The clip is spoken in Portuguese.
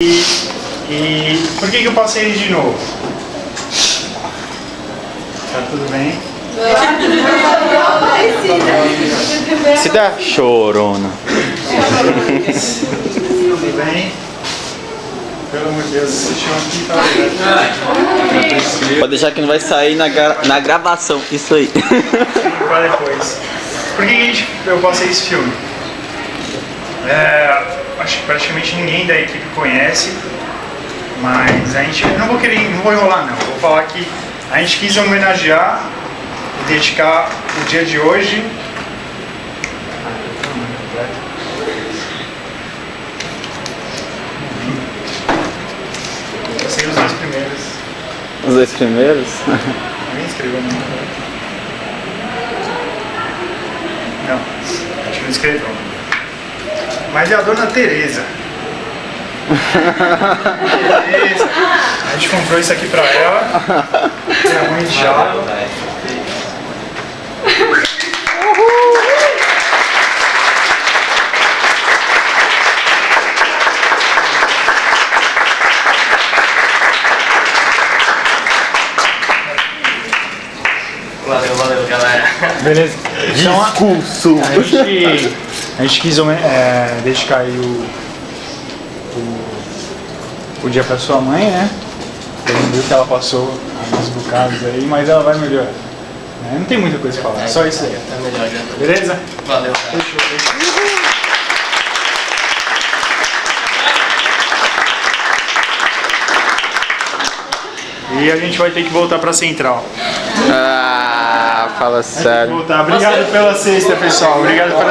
E por que eu passei de novo? Tá tudo bem? Se dá chorona. Tudo bem? Pelo amor de Deus, assistiu aqui, tá ligado? Pode deixar que não vai sair na gravação, isso aí. Para depois. Por que eu passei esse filme? Acho que praticamente ninguém da equipe conhece, mas a gente, não vou enrolar não, vou falar que a gente quis homenagear e dedicar o dia de hoje eu sei os dois primeiros. Os dois primeiros? Ninguém escreveu não. Não, a gente não escreveu. Mas é a dona Tereza. Tereza. A gente comprou isso aqui pra ela. É mãe de Java. Valeu, galera. Beleza? Discurso! A gente quis dedicar aí o dia pra sua mãe, né? A gente viu que ela passou alguns bocados aí, mas ela vai melhorar. Né? Não tem muita coisa pra falar, só isso aí. Tá melhor já. Beleza? Valeu, cara. Fechou. E a gente vai ter que voltar pra central. Ah, fala sério. Voltar. Obrigado pela cesta, pessoal. Obrigado pela